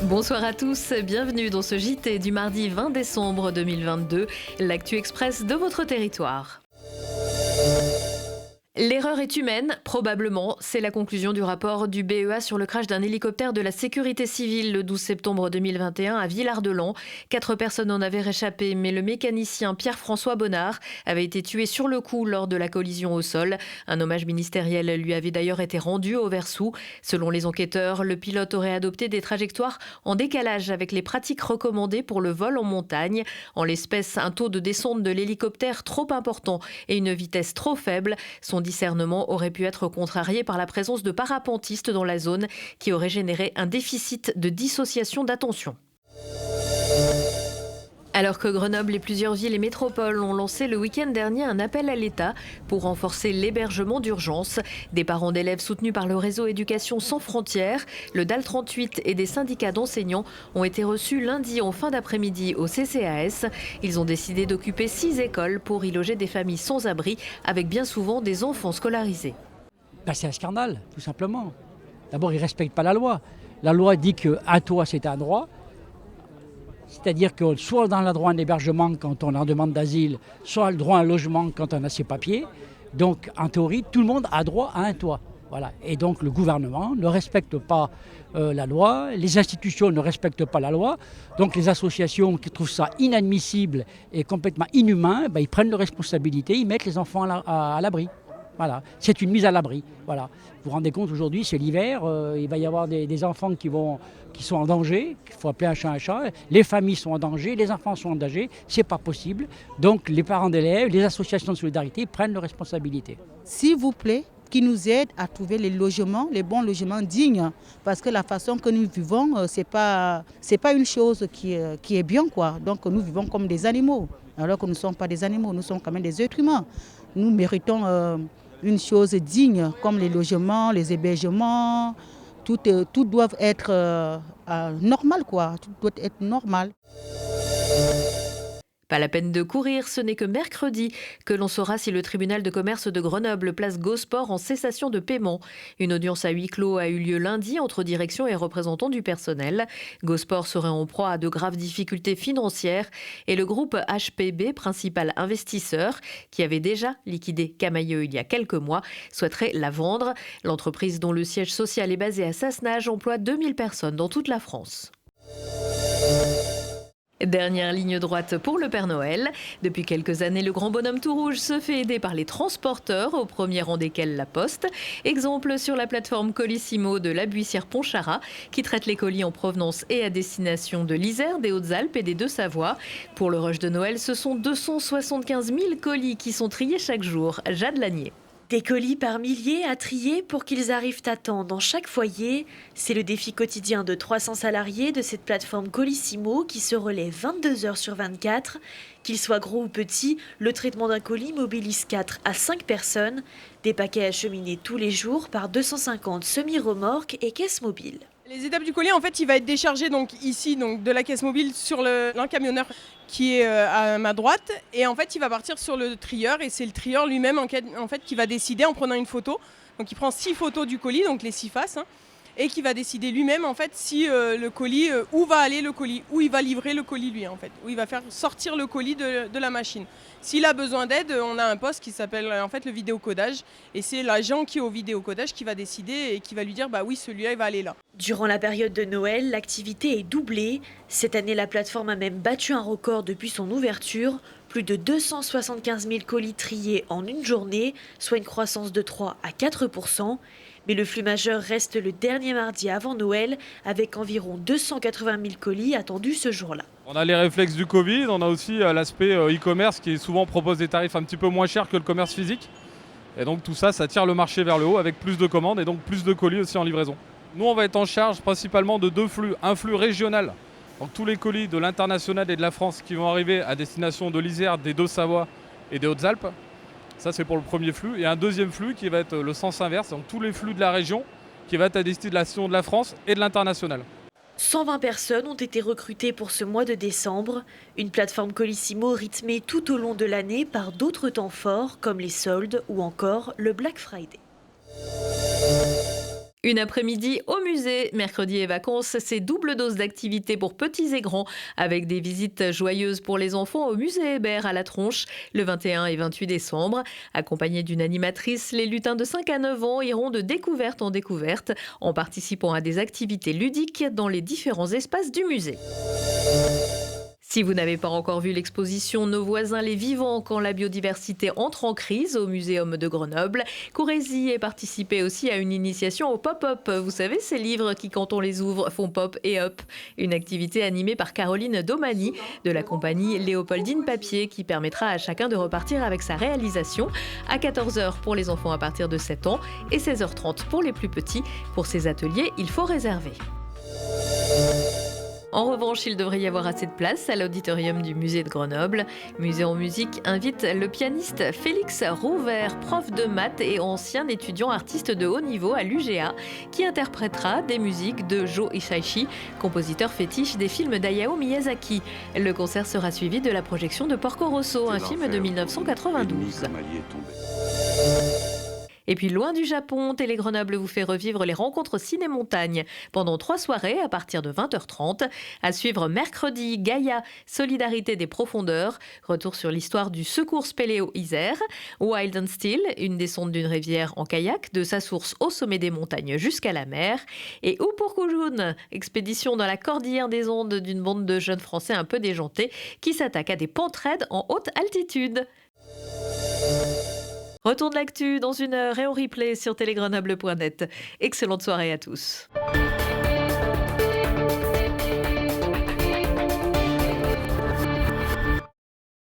Bonsoir à tous, bienvenue dans ce JT du mardi 20 décembre 2022, l'actu express de votre territoire. L'erreur est humaine, probablement. C'est la conclusion du rapport du BEA sur le crash d'un hélicoptère de la sécurité civile le 12 septembre 2021 à Villard-de-Lans. 4 personnes en avaient réchappé, mais le mécanicien Pierre-François Bonnard avait été tué sur le coup lors de la collision au sol. Un hommage ministériel lui avait d'ailleurs été rendu au Versou. Selon les enquêteurs, le pilote aurait adopté des trajectoires en décalage avec les pratiques recommandées pour le vol en montagne. En l'espèce, un taux de descente de l'hélicoptère trop important et une vitesse trop faible. Son discernement aurait pu être contrarié par la présence de parapentistes dans la zone qui aurait généré un déficit de dissociation d'attention. Alors que Grenoble et plusieurs villes et métropoles ont lancé le week-end dernier un appel à l'État pour renforcer l'hébergement d'urgence, des parents d'élèves soutenus par le réseau Éducation sans frontières, le DAL 38 et des syndicats d'enseignants ont été reçus lundi en fin d'après-midi au CCAS. Ils ont décidé d'occuper 6 écoles pour y loger des familles sans abri, avec bien souvent des enfants scolarisés. C'est un scandale, tout simplement. D'abord, ils ne respectent pas la loi. La loi dit qu'un toit, c'est un droit. C'est-à-dire que soit on a le droit à un hébergement quand on est en demande d'asile, soit le droit à un logement quand on a ses papiers. Donc, en théorie, tout le monde a droit à un toit. Voilà. Et donc, le gouvernement ne respecte pas la loi, les institutions ne respectent pas la loi. Donc, les associations qui trouvent ça inadmissible et complètement inhumain, ils prennent leurs responsabilités, ils mettent les enfants à l'abri. Voilà, c'est une mise à l'abri. Voilà. Vous vous rendez compte, aujourd'hui, c'est l'hiver, il va y avoir des enfants qui sont en danger, il faut appeler un chat un chat, les familles sont en danger, les enfants sont en danger, c'est pas possible. Donc les parents d'élèves, les associations de solidarité prennent leurs responsabilités. S'il vous plaît, qui nous aide à trouver les logements, les bons logements dignes, parce que la façon que nous vivons, c'est pas une chose qui est bien, quoi. Donc nous vivons comme des animaux, alors que nous ne sommes pas des animaux, nous sommes quand même des êtres humains. Nous méritons une chose digne, comme les logements, les hébergements, tout doit être normal, quoi. Tout doit être normal. Pas la peine de courir, ce n'est que mercredi que l'on saura si le tribunal de commerce de Grenoble place Gosport en cessation de paiement. Une audience à huis clos a eu lieu lundi entre direction et représentants du personnel. Gosport serait en proie à de graves difficultés financières et le groupe HPB, principal investisseur, qui avait déjà liquidé Camaïeu il y a quelques mois, souhaiterait la vendre. L'entreprise, dont le siège social est basé à Sassenage, emploie 2000 personnes dans toute la France. Dernière ligne droite pour le Père Noël. Depuis quelques années, le grand bonhomme tout rouge se fait aider par les transporteurs, au premier rang desquels la Poste. Exemple sur la plateforme Colissimo de la Buissière-Pontcharrat, qui traite les colis en provenance et à destination de l'Isère, des Hautes-Alpes et des Deux-Savoies. Pour le rush de Noël, ce sont 275 000 colis qui sont triés chaque jour. Jade Lanier. Des colis par milliers à trier pour qu'ils arrivent à temps dans chaque foyer. C'est le défi quotidien de 300 salariés de cette plateforme Colissimo qui se relaie 22 heures sur 24. Qu'ils soient gros ou petits, le traitement d'un colis mobilise 4 à 5 personnes. Des paquets acheminés tous les jours par 250 semi-remorques et caisses mobiles. Les étapes du colis, en fait, il va être déchargé ici de la caisse mobile sur l'un camionneur qui est à ma droite. Et en fait, il va partir sur le trieur et c'est le trieur lui-même en fait, qui va décider en prenant une photo. Donc il prend 6 photos du colis, donc les 6 faces, et qui va décider lui-même en fait si le colis, où va aller le colis, où il va livrer le colis lui en fait, où il va faire sortir le colis de la machine. S'il a besoin d'aide, on a un poste qui s'appelle en fait le vidéocodage et c'est l'agent qui est au vidéocodage qui va décider et qui va lui dire oui celui-là il va aller là. Durant la période de Noël, l'activité est doublée. Cette année, la plateforme a même battu un record depuis son ouverture. Plus de 275 000 colis triés en une journée, soit une croissance de 3 à 4%. Mais le flux majeur reste le dernier mardi avant Noël, avec environ 280 000 colis attendus ce jour-là. On a les réflexes du Covid, on a aussi l'aspect e-commerce qui souvent propose des tarifs un petit peu moins chers que le commerce physique. Et donc tout ça, ça tire le marché vers le haut avec plus de commandes et donc plus de colis aussi en livraison. Nous, on va être en charge principalement de 2 flux. Un flux régional, donc tous les colis de l'international et de la France qui vont arriver à destination de l'Isère, des Deux-Savoies et des Hautes-Alpes. Ça, c'est pour le premier flux. Et un deuxième flux qui va être le sens inverse, donc tous les flux de la région qui va être à destination de la France et de l'international. 120 personnes ont été recrutées pour ce mois de décembre. Une plateforme Colissimo rythmée tout au long de l'année par d'autres temps forts comme les soldes ou encore le Black Friday. Une après-midi au musée, mercredi et vacances, c'est double dose d'activités pour petits et grands, avec des visites joyeuses pour les enfants au musée Hébert à la Tronche, le 21 et 28 décembre. Accompagnés d'une animatrice, les lutins de 5 à 9 ans iront de découverte en découverte, en participant à des activités ludiques dans les différents espaces du musée. Si vous n'avez pas encore vu l'exposition Nos voisins les vivants quand la biodiversité entre en crise au Muséum de Grenoble, courez-y et participez aussi à une initiation au pop-up. Vous savez, ces livres qui, quand on les ouvre, font pop et up. Une activité animée par Caroline Domani de la compagnie Léopoldine Papier qui permettra à chacun de repartir avec sa réalisation à 14h pour les enfants à partir de 7 ans et 16h30 pour les plus petits. Pour ces ateliers, il faut réserver. En revanche, il devrait y avoir assez de place à l'auditorium du musée de Grenoble. Musée en musique invite le pianiste Félix Rouvert, prof de maths et ancien étudiant artiste de haut niveau à l'UGA, qui interprétera des musiques de Joe Hisaishi, compositeur fétiche des films d'Hayao Miyazaki. Le concert sera suivi de la projection de Porco Rosso, un film de 1992. Et puis loin du Japon, Télé Grenoble vous fait revivre les rencontres ciné-montagne pendant 3 soirées à partir de 20h30. À suivre mercredi, Gaïa, Solidarité des profondeurs, retour sur l'histoire du secours Spéléo-Isère. Wild and Still, une descente d'une rivière en kayak, de sa source au sommet des montagnes jusqu'à la mer. Et Upurkujun, expédition dans la cordillère des Andes d'une bande de jeunes Français un peu déjantés qui s'attaquent à des pentes raides en haute altitude. Retour de l'actu dans 1 heure et en replay sur télégrenoble.net. Excellente soirée à tous.